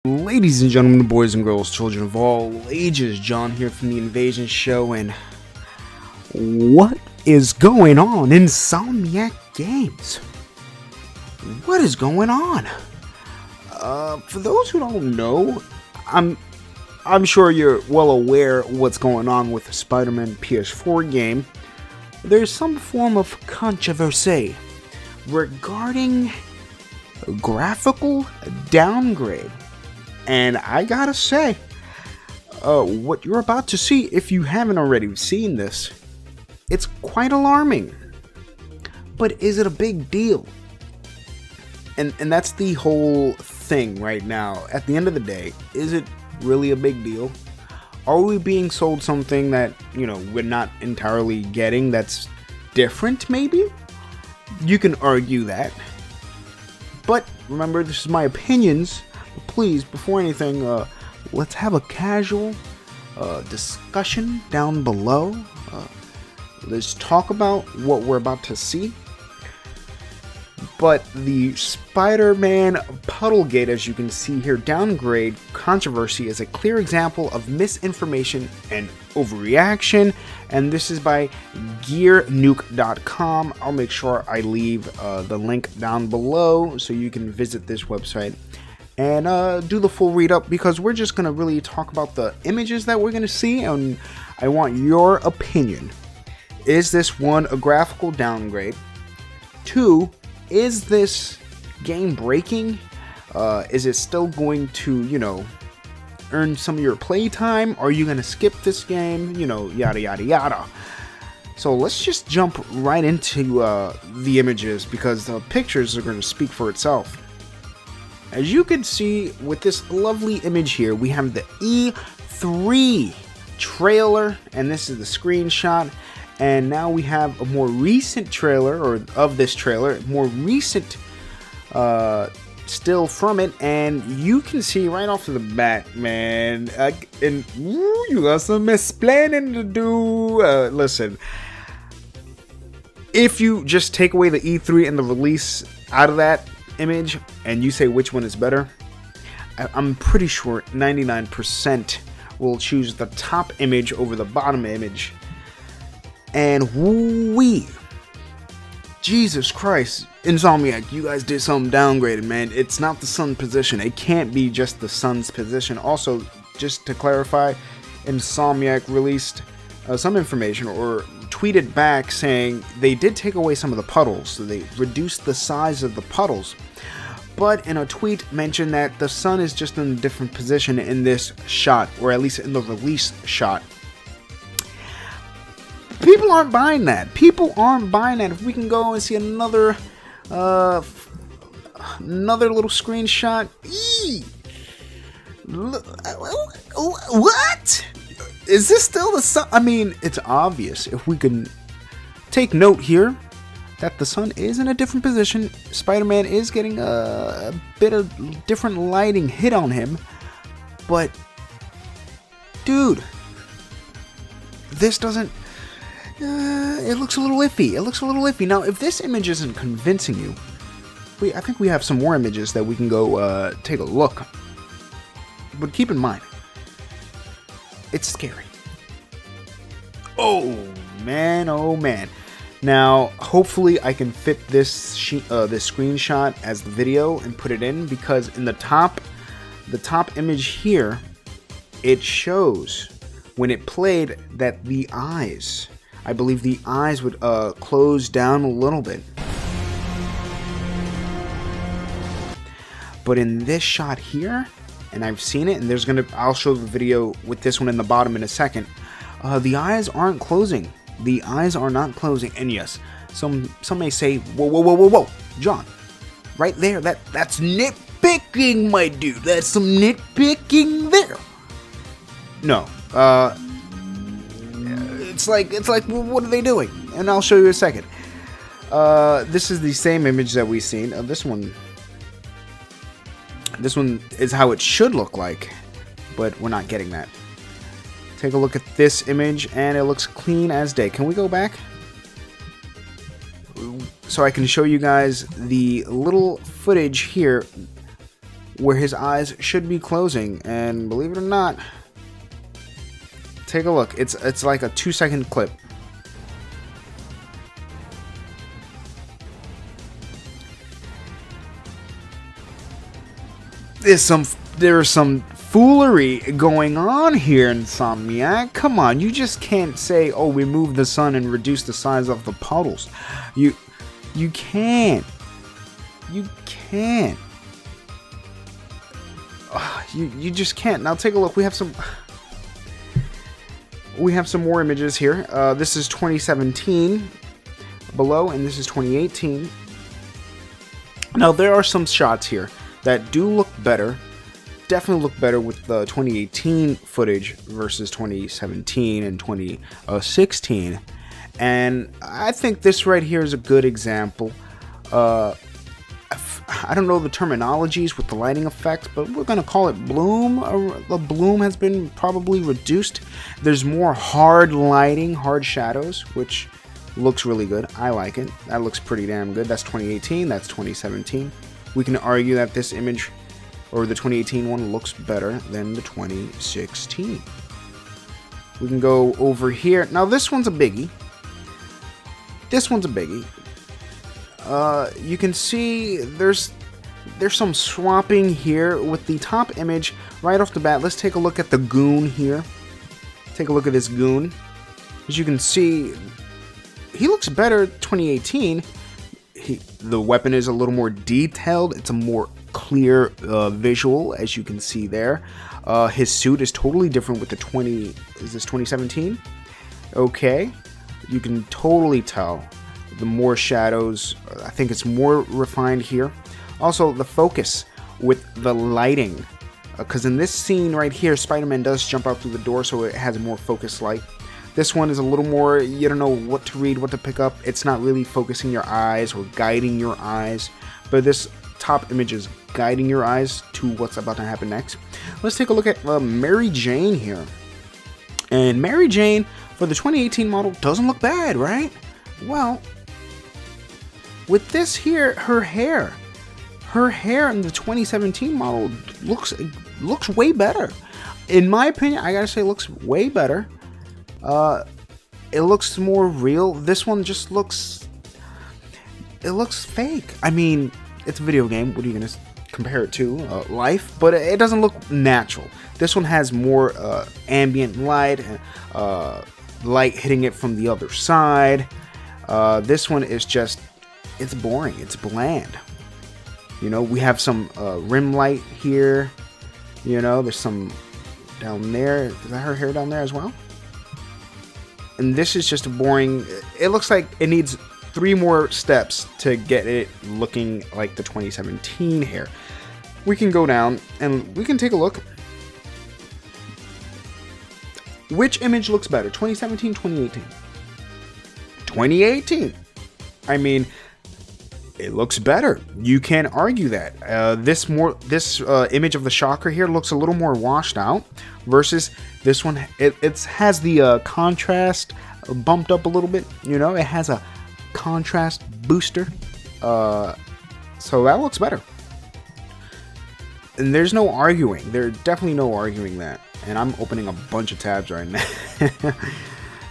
Ladies and gentlemen, boys and girls, children of all ages, John here from the Invasion Show, and what is going on in Insomniac Games? What is going on? For those who don't know, I'm sure you're well aware what's going on with the Spider-Man PS4 game. There's some form of controversy regarding graphical downgrade. And I gotta say, what you're about to see, if you haven't already seen this, it's quite alarming. But is it a big deal? And that's the whole thing right now. At the end of the day, is it really a big deal? Are we being sold something that, we're not entirely getting that's different, maybe? You can argue that. But remember, this is my opinions. Please, before anything, let's have a casual discussion down below. Let's talk about what we're about to see. But the Spider-Man Puddlegate, as you can see here, downgrade controversy is a clear example of misinformation and overreaction. And this is by gearnuke.com. I'll make sure I leave the link down below so you can visit this website and do the full read up, because we're just going to really talk about the images that we're going to see, and I want your opinion. Is this, one, a graphical downgrade? Two, is this game breaking? Is it still going to, earn some of your playtime? Are you going to skip this game? Yada, yada, yada. So let's just jump right into the images, because the pictures are going to speak for itself. As you can see with this lovely image here, we have the E3 trailer, and this is the screenshot. And now we have a more recent trailer, or of this trailer, more recent still from it, and you can see right off of the bat, man, you got some explaining to do. Listen, if you just take away the E3 and the release out of that image and you say which one is better, I'm pretty sure 99% will choose the top image over the bottom image. And woo-wee, Jesus Christ, Insomniac, you guys did something downgraded, man. It's not the sun position. It can't be just the sun's position. Also, just to clarify, Insomniac released some information, or tweeted back, saying they did take away some of the puddles, so they reduced the size of the puddles, but in a tweet mentioned that the sun is just in a different position in this shot, or at least in the release shot. People aren't buying that. People aren't buying that. If we can go and see another little screenshot. What? Is this still the sun? I mean, it's obvious. If we can take note here that the sun is in a different position, Spider-Man is getting a bit of different lighting hit on him, but dude, this doesn't, it looks a little iffy. It looks a little iffy. Now, if this image isn't convincing you, I think we have some more images that we can go take a look. But keep in mind, it's scary. Oh man, oh man. Now, hopefully I can fit this this screenshot as the video and put it in, because in the top image here, it shows when it played that the eyes, I believe the eyes would close down a little bit. But in this shot here, and I've seen it, and I'll show the video with this one in the bottom in a second, the eyes aren't closing. The eyes are not closing. And yes, some may say, whoa, John, right there, that's nitpicking, my dude. That's some nitpicking there. No, it's like, what are they doing? And I'll show you in a second. This is the same image that we've seen. This one is how it should look like, but we're not getting that. Take a look at this image, and it looks clean as day. Can we go back? So I can show you guys the little footage here where his eyes should be closing, and believe it or not, take a look. It's like a 2-second clip. There's some foolery going on here, Insomniac. Come on, you just can't say, "Oh, we moved the sun and reduced the size of the puddles." You can't. You can't. You just can't. Now take a look. We have some more images here. This is 2017 below, and this is 2018. Now there are some shots here that do look better. Definitely look better with the 2018 footage versus 2017 and 2016. And I think this right here is a good example. I don't know the terminologies with the lighting effects, but we're going to call it bloom. The bloom has been probably reduced. There's more hard lighting, hard shadows, which looks really good. I like it. That looks pretty damn good. That's 2018. That's 2017. We can argue that this image, or the 2018 one, looks better than the 2016. We can go over here. Now this one's a biggie. You can see there's some swapping here with the top image right off the bat. Let's take a look at the goon here. Take a look at this goon. As you can see, he looks better 2018. The weapon is a little more detailed. It's a more clear visual, as you can see there. His suit is totally different with the 2017? Okay. You can totally tell. The more shadows, I think it's more refined here. Also, the focus with the lighting, because in this scene right here, Spider-Man does jump out through the door, so it has a more focused light. This one is a little more, you don't know what to read, what to pick up. It's not really focusing your eyes or guiding your eyes, but this top image is guiding your eyes to what's about to happen next. Let's take a look at Mary Jane here. And Mary Jane, for the 2018 model, doesn't look bad, right? Well, with this here, her hair in the 2017 model looks way better. In my opinion, I gotta say, it looks way better. It looks more real. This one just looks fake. I mean, it's a video game. What are you gonna compare it to? Life, but it doesn't look natural. This one has more ambient light, light hitting it from the other side. This one is just, it's boring. It's bland. You know, we have some rim light here. You know, there's some down there. Is that her hair down there as well? And this is just a boring. It looks like it needs 3 more steps to get it looking like the 2017 hair. We can go down and we can take a look. Which image looks better, 2017, 2018? 2018. I mean, it looks better. You can't argue that. This image of the Shocker here looks a little more washed out versus this one. It has the contrast bumped up a little bit. You know, it has a contrast booster. So that looks better. And there's no arguing. There's definitely no arguing that. And I'm opening a bunch of tabs right now.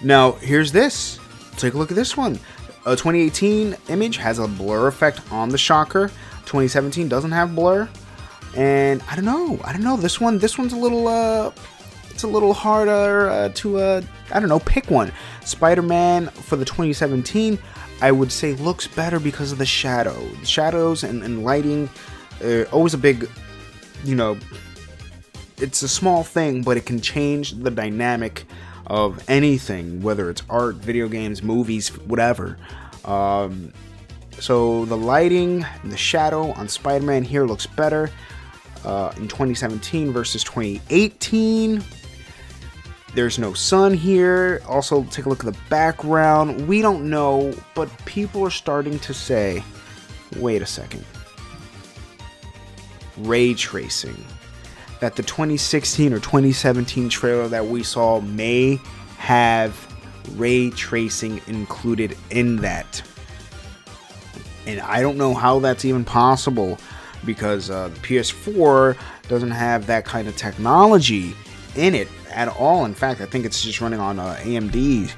Now, here's this. Take a look at this one. A 2018 image has a blur effect on the Shocker. 2017 doesn't have blur. And I don't know. This one's a little it's a little harder to I don't know, pick one. Spider-Man for the 2017, I would say looks better because of the shadow. The shadows and lighting, always a big, you know, it's a small thing, but it can change the dynamic of anything, whether it's art, video games, movies, whatever. So the lighting and the shadow on Spider-Man here looks better in 2017 versus 2018. There's no sun here. Also, take a look at the background. We don't know, but people are starting to say, wait a second. Ray tracing. That the 2016 or 2017 trailer that we saw may have ray tracing included in that. And I don't know how that's even possible. because the PS4 doesn't have that kind of technology in it at all. In fact, I think it's just running on AMD.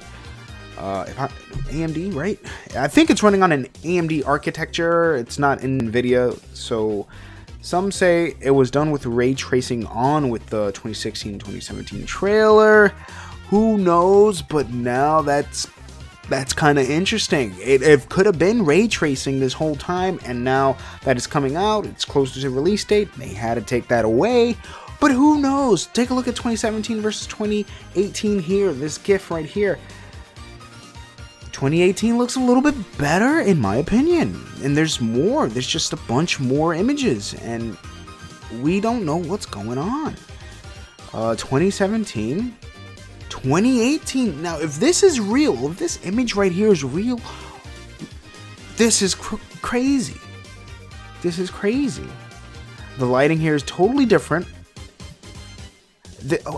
AMD, right? I think it's running on an AMD architecture. It's not NVIDIA. So some say it was done with ray tracing on with the 2016-2017 trailer. Who knows? But now that's kind of interesting. It could have been ray tracing this whole time, and now that it's coming out, it's closer to release date, they had to take that away. But who knows? Take a look at 2017 versus 2018 here. This GIF right here. 2018 looks a little bit better in my opinion. And there's more. There's just a bunch more images. And we don't know what's going on. 2017. 2018. Now, if this is real, if this image right here is real, this is crazy. This is crazy. The lighting here is totally different.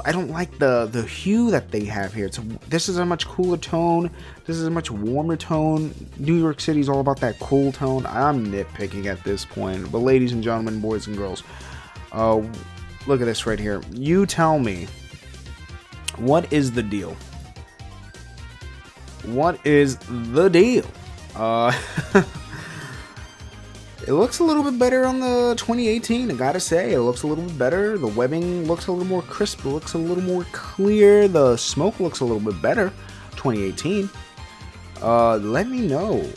I don't like the hue that they have here. This is a much cooler tone. This is a much warmer tone. New York City is all about that cool tone. I'm nitpicking at this point. But ladies and gentlemen, boys and girls, look at this right here. You tell me, what is the deal? What is the deal? It looks a little bit better on the 2018, I gotta say. It looks a little bit better. The webbing looks a little more crisp. It looks a little more clear. The smoke looks a little bit better. 2018. Let me know.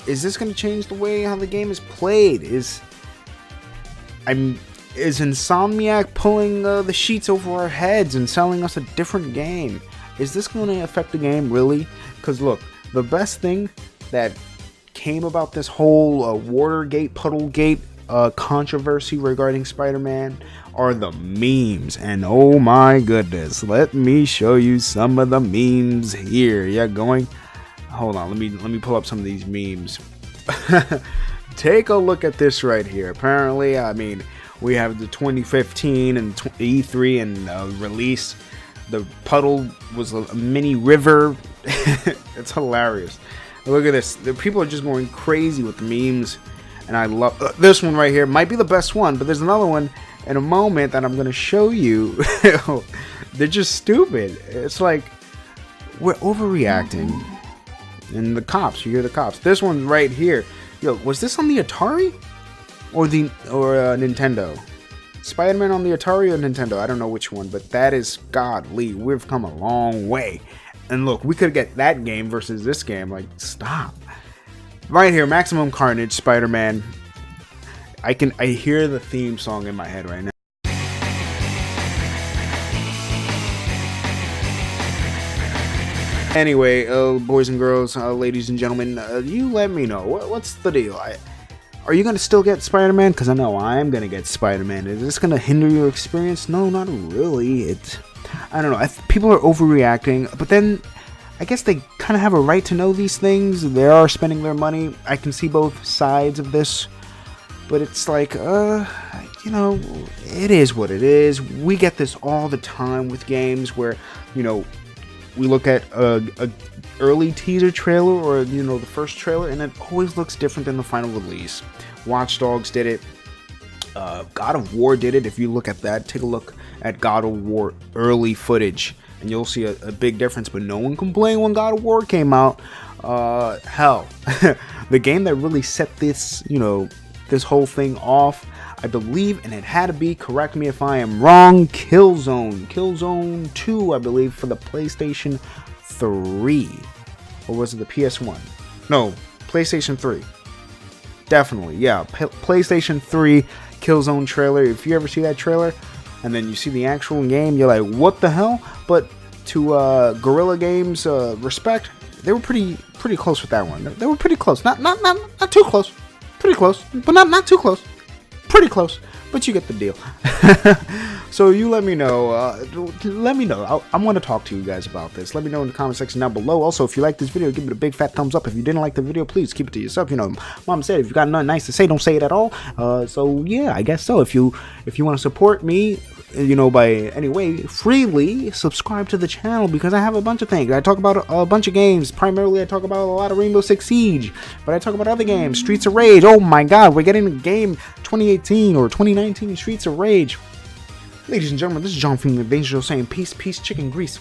Is this going to change the way how the game is played? Is Insomniac pulling the sheets over our heads and selling us a different game? Is this going to affect the game, really? Because look, the best thing that came about this whole Watergate, Puddlegate controversy regarding Spider-Man are the memes. And oh my goodness, let me show you some of the memes here. Yeah, going. Hold on, let me pull up some of these memes. Take a look at this right here. Apparently, I mean, we have the 2015 and E3 and release. The puddle was a mini river. It's hilarious. Look at this. The people are just going crazy with the memes. And I love this one right here. Might be the best one, but there's another one in a moment that I'm going to show you. They're just stupid. It's like we're overreacting. And the cops, you hear the cops. This one right here. Yo, was this on the Atari or Nintendo? Spider-Man on the Atari or Nintendo? I don't know which one, but that is godly. We've come a long way. And look, we could get that game versus this game. Like, stop. Right here, Maximum Carnage, Spider-Man. I hear the theme song in my head right now. Anyway, boys and girls, ladies and gentlemen, you let me know. What's the deal? Are you going to still get Spider-Man? Because I know I'm going to get Spider-Man. Is this going to hinder your experience? No, not really. I don't know. People are overreacting, but then I guess they kind of have a right to know these things. They are spending their money. I can see both sides of this, but it's like, you know, it is what it is. We get this all the time with games where, you know, we look at a early teaser trailer or, you know, the first trailer, and it always looks different than the final release. Watch Dogs did it. God of War did it. If you look at that, take a look at God of War early footage, and you'll see a big difference. But no one complained when God of War came out. Hell, the game that really set this, you know, this whole thing off, I believe, and it had to be, correct me if I am wrong, Killzone 2, I believe, for the PlayStation 3. Or was it the PS1? No, PlayStation 3. Definitely, yeah. PlayStation 3 Killzone trailer. If you ever see that trailer and then you see the actual game, you're like, what the hell? But to Guerrilla Games respect, they were pretty close with that one. They were pretty close. Not too close. Pretty close, but not too close. Pretty close, but you get the deal. So you let me know. I want to talk to you guys about this. Let me know in the comment section down below. Also, if you like this video, give it a big fat thumbs up. If you didn't like the video, please keep it to yourself. You know, Mom said if you got nothing nice to say, don't say it at all. So yeah, I guess so. If you want to support me, you know, by any way, freely subscribe to the channel, because I have a bunch of things. I talk about a bunch of games. Primarily, I talk about a lot of Rainbow Six Siege, but I talk about other games. Streets of Rage. Oh my God, we're getting a game 2018 or 2019 Streets of Rage. Ladies and gentlemen, this is John from the Invasion Show saying peace, peace, chicken grease.